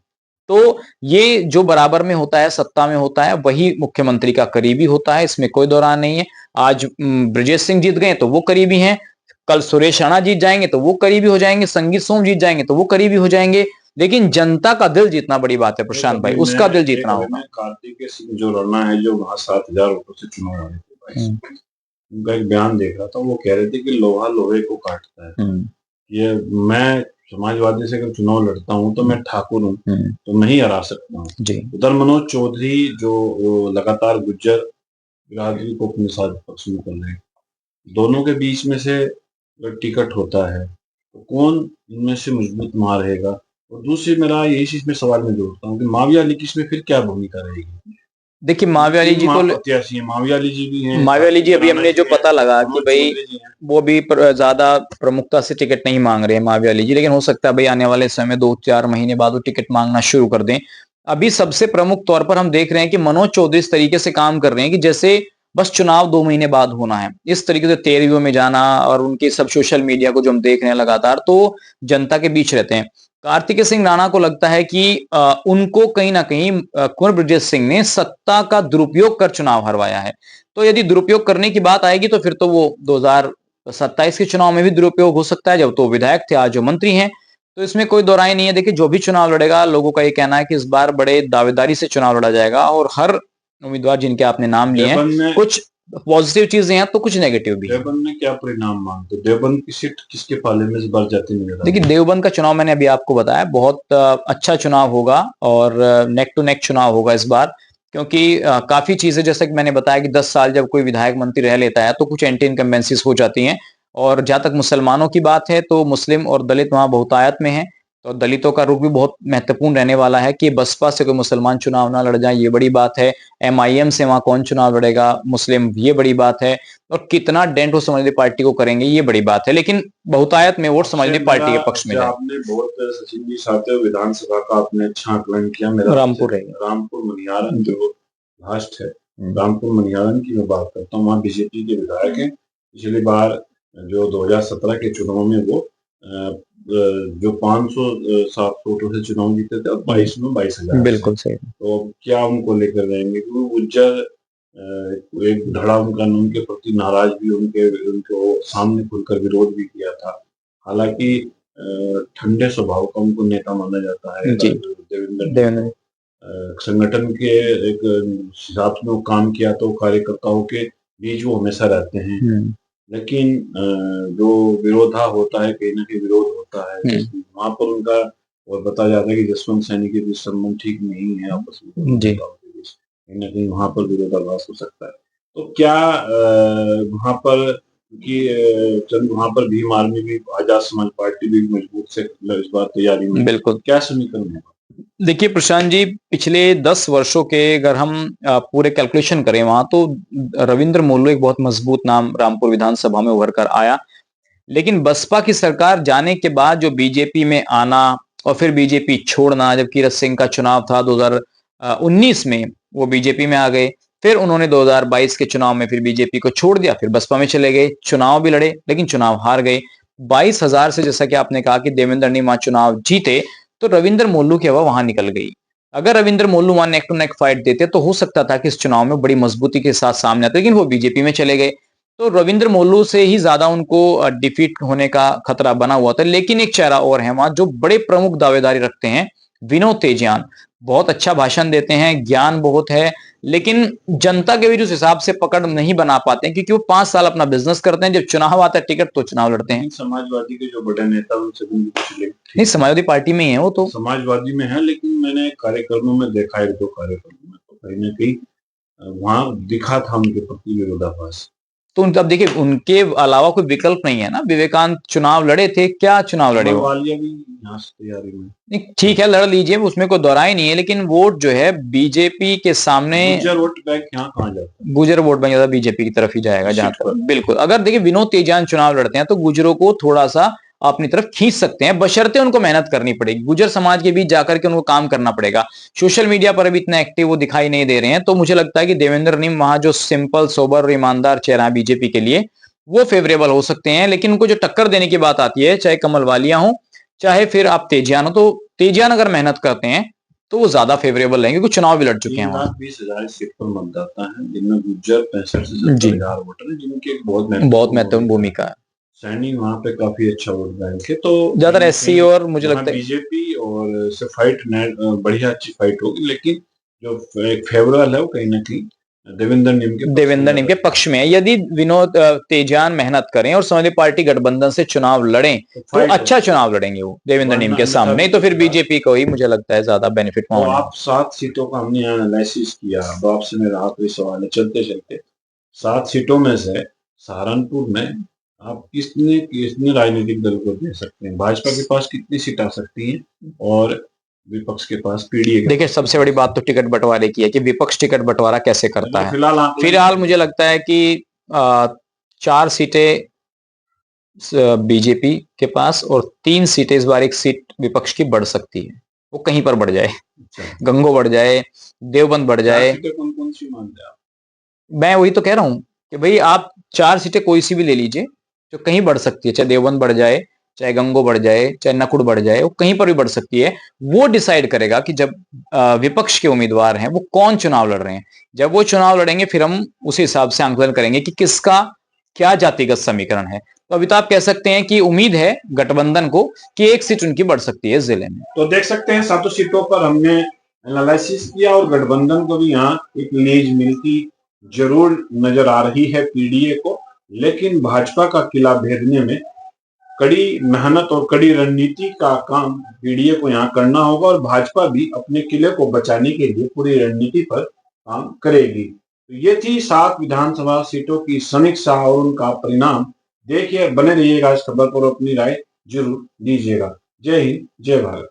तो ये जो बराबर में होता है, सत्ता में होता है, वही मुख्यमंत्री का करीबी होता है, इसमें कोई दो राय नहीं है। आज ब्रजेश सिंह जीत गए तो वो करीबी हैं, कल सुरेश राणा जीत जाएंगे तो वो करीबी हो जाएंगे, संगीत सोम जीत जाएंगे तो वो करीबी हो जाएंगे, लेकिन जनता का दिल जीतना बड़ी बात है प्रशांत भाई, उसका दिल जीतना होगा। कार्तिकेय सिंह जो राणा है, जो वहां 7,000 वोटों से चुनाव हारे थे, उनका एक बयान देख रहा था, वो कह रहे थे कि लोहा लोहे को काटता है। ये मैं समाजवादी से अगर चुनाव लड़ता हूँ तो मैं ठाकुर हूँ, तो नहीं हरा सकता हूँ। उधर मनोज चौधरी जो लगातार गुज्जर बिरादरी को अपने साथ पक्ष में कर रहे हैं, दोनों के बीच में से अगर टिकट होता है तो कौन इनमें से मजबूत मार रहेगा। और दूसरी मेरा यही चीज में सवाल में जोड़ता हूँ कि मावियाली की इसमें फिर क्या भूमिका रहेगी। देखिए मावियाली जी को, मावियाली जी भी हैं, मावियाली जी अभी हमने जो पता लगा कि भाई वो भी ज्यादा प्रमुखता से टिकट नहीं मांग रहे हैं मावियाली जी, लेकिन हो सकता है भाई आने वाले समय 2-4 महीने बाद वो टिकट मांगना शुरू कर दें। अभी सबसे प्रमुख तौर पर हम देख रहे हैं कि मनोज चौधरी इस तरीके से काम कर रहे हैं कि जैसे बस चुनाव 2 महीने बाद होना है। इस तरीके से तेरवियों में जाना और उनके सब सोशल मीडिया को जो हम देख रहे हैं लगातार, तो जनता के बीच रहते हैं। कार्तिकेय सिंह राणा को लगता है कि उनको कहीं न कहीं कुंवर बृजेश सिंह ने सत्ता का दुरुपयोग कर चुनाव हरवाया है। तो यदि दुरुपयोग करने की बात आएगी तो फिर तो वो 2027 के चुनाव में भी दुरुपयोग हो सकता है, जब तो विधायक थे, आज वो मंत्री हैं। तो इसमें कोई दो राय नहीं है। देखिए, जो भी चुनाव लड़ेगा, लोगों का ये कहना है कि इस बार बड़े दावेदारी से चुनाव लड़ा जाएगा और हर उम्मीदवार जिनके आपने नाम लिए हैं, कुछ पॉजिटिव चीजें हैं तो कुछ नेगेटिव भी है। देवबंद में क्या परिणाम मानते हो? देवबंद की सीट किसके पाले में इस बार जाती नजर? देखिए, देवबंद का चुनाव मैंने अभी आपको बताया, बहुत अच्छा चुनाव होगा और नेक टू नेक चुनाव होगा इस बार, क्योंकि काफी चीजें, जैसे कि मैंने बताया कि 10 साल जब कोई विधायक मंत्री रह लेता है तो कुछ एंटी इनकम्बेंसीज हो जाती हैं। और जहां तक मुसलमानों की बात है तो मुस्लिम और दलित वहां बहुतायत में है, तो दलितों का रुख भी बहुत महत्वपूर्ण रहने वाला है कि बसपा से कोई मुसलमान चुनाव ना लड़ जाए, ये बड़ी बात है। एमआईएम से वहां कौन चुनाव लड़ेगा मुस्लिम, ये बड़ी बात है। और कितना डेंट वो समाजवादी पार्टी को करेंगे, ये बड़ी बात है। लेकिन बहुतायत में वोट समाजवादी पार्टी के पक्ष में जाए। आपने बहुत सचिन जी साथ विधानसभा का आपने अच्छा आकलन किया। मेरा रामपुर है, रामपुर मनिहारन जो लास्ट है, रामपुर मनिहारन की मैं बात करता हूँ। वहाँ बीजेपी के विधायक हैं। पिछली बार जो 2017 के चुनाव में वो जो 500-700 वोटों से चुनाव जीते थे और 22 में 22,000। बिल्कुल सही। तो क्या उनको लेकर जाएंगे? क्योंकि गुज्जर एक धड़ा उनका उनके प्रति नाराज भी, उनको सामने खुलकर विरोध भी किया था। हालांकि ठंडे स्वभाव का उनको नेता माना जाता है देवेंद्र। संगठन के एक हिसाब से वो काम किया तो कार्यकर्ताओं के बीच वो हमेशा रहते हैं। लेकिन जो विरोधा होता है, कहीं ना कहीं विरोध होता है वहां पर उनका, और बताया जाता है कि जसवंत सैनी के बीच संबंध ठीक नहीं है आपस में, कहीं ना कहीं वहां पर विरोधाभास हो सकता है। तो क्या वहां पर कि चंद वहां पर भीम आर्मी भी, आजाद समाज पार्टी भी मजबूत से इस बार तैयारी में, बिल्कुल क्या समीकरण है? देखिए प्रशांत जी, पिछले 10 वर्षों के अगर हम पूरे कैलकुलेशन करें वहां, तो रविंद्र मोल्लू एक बहुत मजबूत नाम रामपुर विधानसभा में उभर कर आया। लेकिन बसपा की सरकार जाने के बाद जो बीजेपी में आना और फिर बीजेपी छोड़ना, जब कीरत सिंह का चुनाव था 2019 में, वो बीजेपी में आ गए। फिर उन्होंने 2022 के चुनाव में फिर बीजेपी को छोड़ दिया, फिर बसपा में चले गए। चुनाव भी लड़े लेकिन चुनाव हार गए। 22,000 से, जैसा कि आपने कहा कि देवेंद्र ने वहां चुनाव जीते, तो रविंद्र मोल्लू की हवा वहां निकल गई। अगर रविंद्र मोल्लू वहां नेक टू नेक फाइट देते तो हो सकता था कि इस चुनाव में बड़ी मजबूती के साथ सामने आते, लेकिन वो बीजेपी में चले गए। तो रविंद्र मोल्लू से ही ज्यादा उनको डिफीट होने का खतरा बना हुआ था। लेकिन एक चेहरा और है वहां जो बड़े प्रमुख दावेदारी रखते हैं, विनोद तेजियान। बहुत अच्छा भाषण देते हैं, ज्ञान बहुत है, लेकिन जनता के बीच उस हिसाब से पकड़ नहीं बना पाते हैं, क्योंकि वो 5 साल अपना बिजनेस करते हैं, जब चुनाव आता है टिकट तो चुनाव लड़ते हैं। समाजवादी के जो बड़े नेता उनसे नहीं, समाजवादी पार्टी में ही है वो, तो समाजवादी में है। लेकिन मैंने कार्यक्रमों में देखा, 1-2 कार्यक्रमों में, तो कहीं ना कहीं वहां दिखा था उनके प्रति विरोधाभास। तो अब देखिए, उनके अलावा कोई विकल्प नहीं है ना। विवेकानंद चुनाव लड़े थे, क्या चुनाव लड़े वो? भी यहाँ से तैयारी में, ठीक है, लड़ लीजिए, उसमें कोई दोहराई नहीं है। लेकिन वोट जो है बीजेपी के सामने, गुजर वोट बैंक यहाँ कहाँ जाता है? गुजर वोट बैंक ज्यादा बीजेपी की तरफ ही जाएगा जहां तक। बिल्कुल, अगर देखिए विनोद तेजान चुनाव लड़ते हैं तो गुजरों को थोड़ा सा अपनी तरफ खींच सकते हैं, बशर्ते उनको मेहनत करनी पड़ेगी। गुजर समाज के बीच जाकर के उनको काम करना पड़ेगा। सोशल मीडिया पर अभी इतना एक्टिव वो दिखाई नहीं दे रहे हैं। तो मुझे लगता है कि देवेंद्र नीम वहां जो सिंपल, सोबर और ईमानदार चेहरा है बीजेपी के लिए, वो फेवरेबल हो सकते हैं। लेकिन उनको जो टक्कर देने की बात आती है, चाहे कमल वालिया हो, चाहे फिर आप तेजियान हो, तो तेजियान अगर मेहनत करते हैं तो वो ज्यादा फेवरेबल रहेंगे, क्योंकि चुनाव भी लड़ चुके हैं। 3,20,000 सीट पर मतदाता है, जिनमें गुज्जर 65 से 70,000 वोटर है, जिनकी बहुत महत्वपूर्ण भूमिका है। सैनी वहाँ पे काफी अच्छा वोट बैंक है। तो ज्यादातर एससी, और मुझे लगता है बीजेपी और से फाइट बढ़िया अच्छी फाइट होगी। लेकिन जो फेवरेबल है वो कहीं ना कहीं देवेंद्र नीम के पक्ष में है। यदि विनोद तेजान मेहनत करें और समाजवादी पार्टी गठबंधन से चुनाव लड़ें तो अच्छा चुनाव लड़ेंगे वो देवेंद्र नीम के सामने। नहीं तो फिर बीजेपी को ही मुझे लगता है ज्यादा बेनिफिट तो आप 7 सीटों का हमने एनालिसिस किया। अब आपसे मेरा आखिरी सवाल है, चलते चलते 7 सीटों में से सहारनपुर में आप कितने राजनीतिक दल को दे सकते हैं? भाजपा के पास कितनी सीट आ सकती है और विपक्ष के पास पीडीए? देखिए, सबसे बड़ी बात तो टिकट बंटवारे की है कि विपक्ष टिकट बंटवारा कैसे करता है। फिलहाल मुझे लगता है कि 4 सीटें बीजेपी के पास और 3 सीटें, इस बार 1 सीट विपक्ष की बढ़ सकती है। वो कहीं पर बढ़ जाए, गंगो बढ़ जाए, देवबंद बढ़ जाए। कौन कौन सी मानते हैं आप? मैं वही तो कह रहा हूँ कि भाई आप 4 सीटें कोई सी भी ले लीजिए, जो कहीं बढ़ सकती है, चाहे देवबंद बढ़ जाए, चाहे गंगो बढ़ जाए, चाहे नकुड़ बढ़ जाए, वो कहीं पर भी बढ़ सकती है। वो डिसाइड करेगा कि जब विपक्ष के उम्मीदवार हैं, वो कौन चुनाव लड़ रहे हैं। जब वो चुनाव लड़ेंगे, फिर हम उस हिसाब से आंकलन करेंगे कि किसका क्या जातिगत समीकरण है। तो अभी तो आप कह सकते हैं कि उम्मीद है गठबंधन को कि 1 सीट उनकी बढ़ सकती है इस जिले में। तो देख सकते हैं सातों सीटों पर हमने एनालिसिस किया और गठबंधन को भी यहाँ एक लीज मिलती जरूर नजर आ रही है पीडीए को, लेकिन भाजपा का किला भेदने में कड़ी मेहनत और कड़ी रणनीति का काम पीडीए को यहाँ करना होगा और भाजपा भी अपने किले को बचाने के लिए पूरी रणनीति पर काम करेगी। तो ये थी 7 विधानसभा सीटों की समीक्षा और उनका परिणाम। देखिए, बने रहिएगा इस खबर पर, अपनी राय जरूर दीजिएगा। जय हिंद, जय भारत।